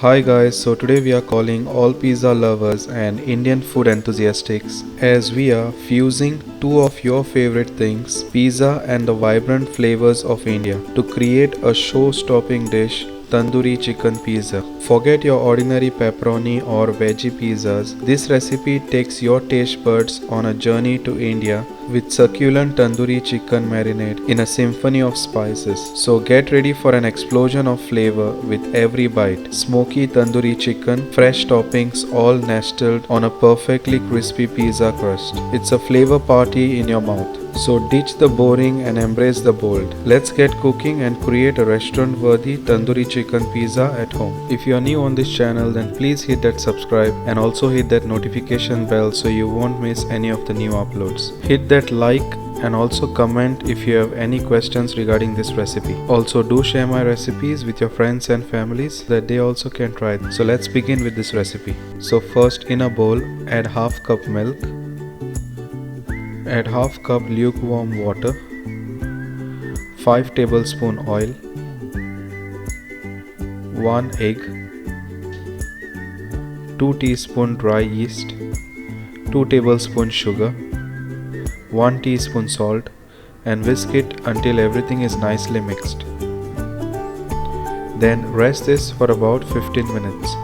Hi guys, so today we are calling all pizza lovers and Indian food enthusiasts as we are fusing two of your favorite things, pizza and the vibrant flavors of India, to create a show-stopping dish, Tandoori Chicken Pizza. Forget your ordinary pepperoni or veggie pizzas. This recipe takes your taste buds on a journey to India with succulent tandoori chicken marinade in a symphony of spices. So get ready for an explosion of flavor with every bite. Smoky tandoori chicken, fresh toppings all nestled on a perfectly crispy pizza crust. It's a flavor party in your mouth. So ditch the boring and embrace the bold. Let's get cooking and create a restaurant-worthy tandoori chicken pizza at home. If you are new on this channel, then please hit that subscribe and also hit that notification bell so you won't miss any of the new uploads. Hit that like and also comment if you have any questions regarding this recipe. Also do share my recipes with your friends and families so that they also can try them. So let's begin with this recipe. So first, in a bowl, add half cup milk. Add half cup lukewarm water, 5 tablespoon oil, 1 egg, 2 teaspoon dry yeast, 2 tablespoon sugar, 1 teaspoon salt, and whisk it until everything is nicely mixed. Then rest this for about 15 minutes.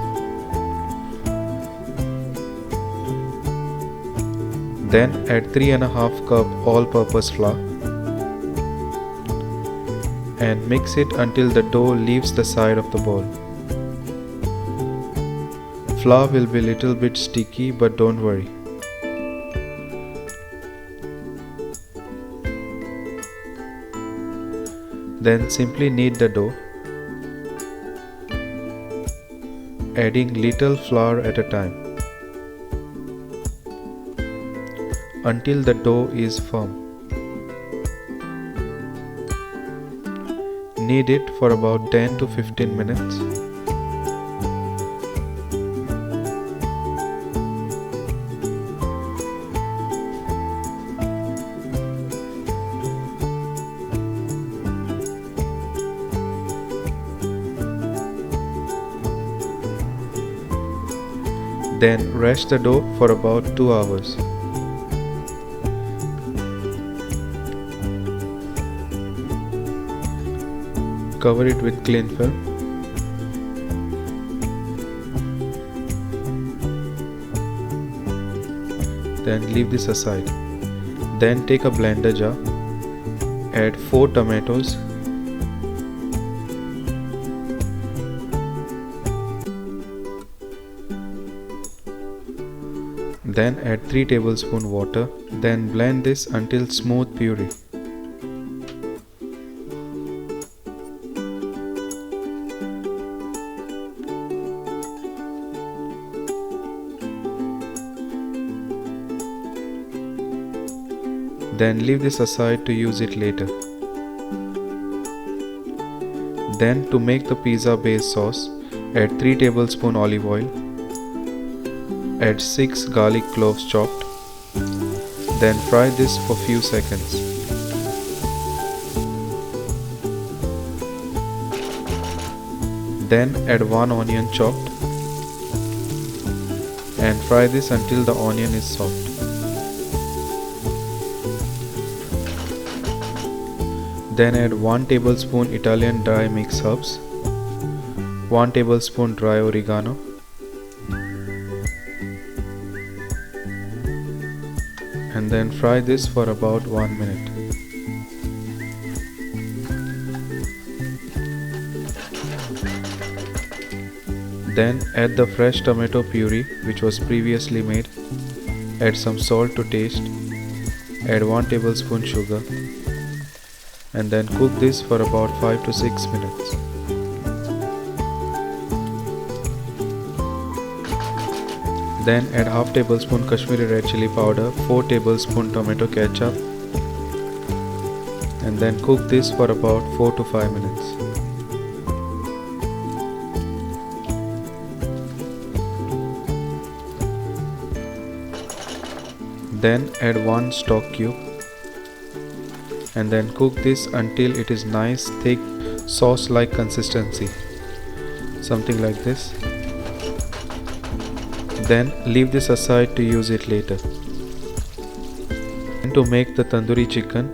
Then add 3½ cup all-purpose flour and mix it until the dough leaves the side of the bowl. Flour will be a little bit sticky, but don't worry. Then simply knead the dough, adding little flour at a time until the dough is firm. Knead it for about 10 to 15 minutes. Then rest the dough for about 2 hours. Cover it with cling film. Then leave this aside. Then take a blender jar. Add 4 tomatoes. Then add 3 tablespoons water. Then blend this until smooth puree. Then leave this aside to use it later. Then to make the pizza base sauce, add 3 tablespoons olive oil. Add 6 garlic cloves chopped. Then fry this for few seconds. Then add 1 onion chopped and fry this until the onion is soft. Then add 1 tablespoon Italian dry mixed herbs, 1 tablespoon dry oregano, and then fry this for about 1 minute. Then add the fresh tomato puree which was previously made. Add some salt to taste. Add 1 tablespoon sugar. And then cook this for about 5 to 6 minutes. Then add half tablespoon Kashmiri red chili powder, 4 tablespoon tomato ketchup, and then cook this for about 4 to 5 minutes. Then add 1 stock cube and then cook this until it is nice thick sauce like consistency. something like this. Then leave this aside to use it later. And to make the tandoori chicken,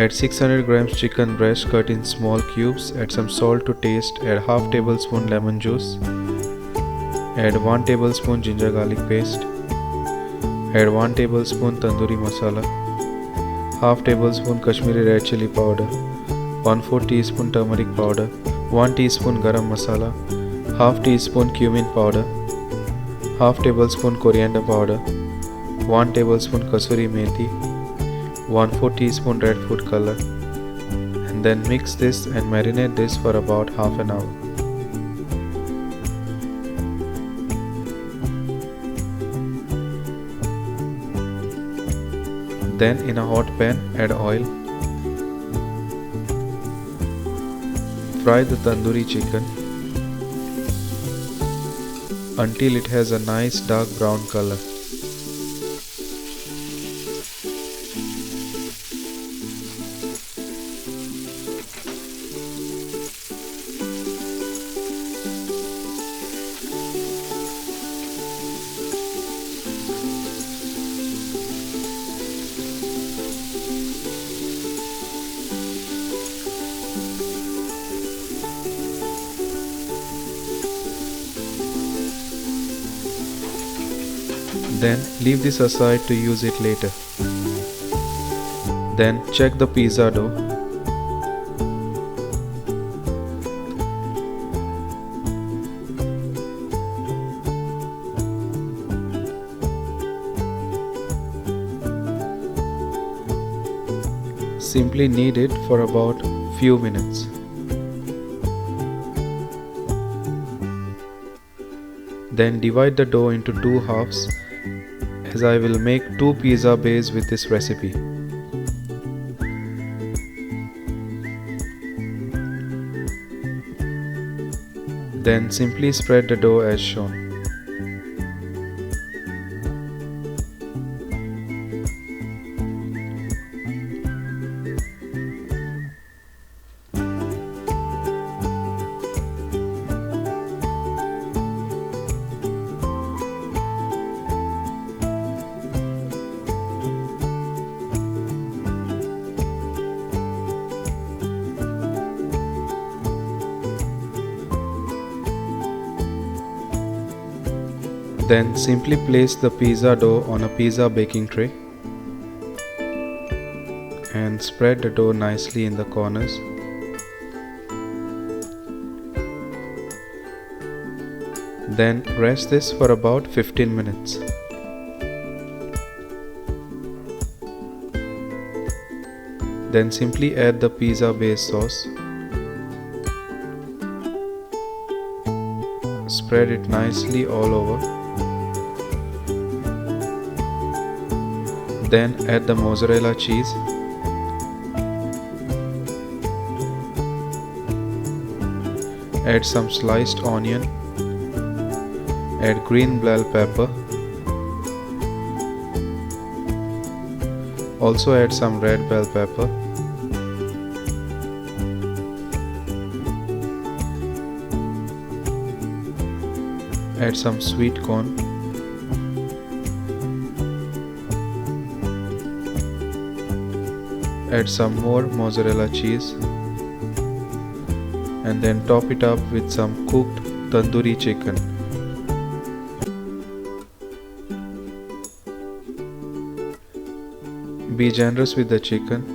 add 600 grams chicken breast cut in small cubes, add some salt to taste, add half tablespoon lemon juice, add 1 tablespoon ginger garlic paste, add 1 tablespoon tandoori masala, half tablespoon Kashmiri red chili powder, 1/4 teaspoon turmeric powder, 1 teaspoon garam masala, half teaspoon cumin powder, half tablespoon coriander powder, 1 tablespoon kasuri methi, 1/4 teaspoon red food color, and then mix this and marinate this for about half an hour. Then in a hot pan add oil. Fry the tandoori chicken until it has a nice dark brown color. Then leave this aside to use it later. Then check the pizza dough. Simply knead it for about few minutes. Then divide the dough into 2 halves, as I will make 2 pizza bays with this recipe. Then simply spread the dough as shown. Then simply place the pizza dough on a pizza baking tray and spread the dough nicely in the corners. Then rest this for about 15 minutes. Then simply add the pizza base sauce. Spread it nicely all over. Then add the mozzarella cheese. Add some sliced onion. Add green bell pepper. Also add some red bell pepper. Add some sweet corn. Add some more mozzarella cheese and then top it up with some cooked tandoori chicken. Be generous with the chicken.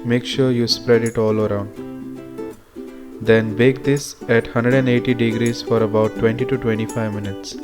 Make sure you spread it all around. Then bake this at 180 degrees for about 20 to 25 minutes.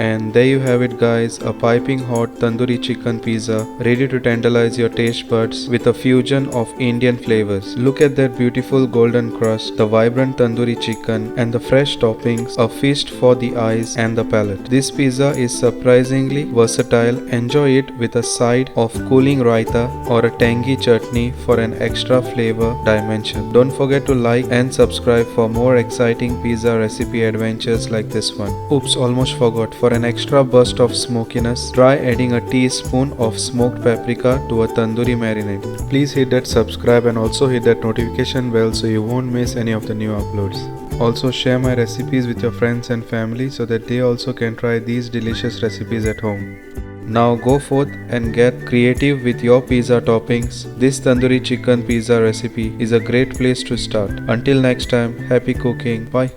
And there you have it guys, a piping hot tandoori chicken pizza ready to tantalize your taste buds with a fusion of Indian flavors. Look at that beautiful golden crust, the vibrant tandoori chicken and the fresh toppings, a feast for the eyes and the palate. This pizza is surprisingly versatile. Enjoy it with a side of cooling raita or a tangy chutney for an extra flavor dimension. Don't forget to like and subscribe for more exciting pizza recipe adventures like this one. Oops, almost forgot. For an extra burst of smokiness, try adding a teaspoon of smoked paprika to a tandoori marinade. Please hit that subscribe and also hit that notification bell so you won't miss any of the new uploads. Also share my recipes with your friends and family so that they also can try these delicious recipes at home. Now go forth and get creative with your pizza toppings. This tandoori chicken pizza recipe is a great place to start. Until next time, happy cooking. Bye.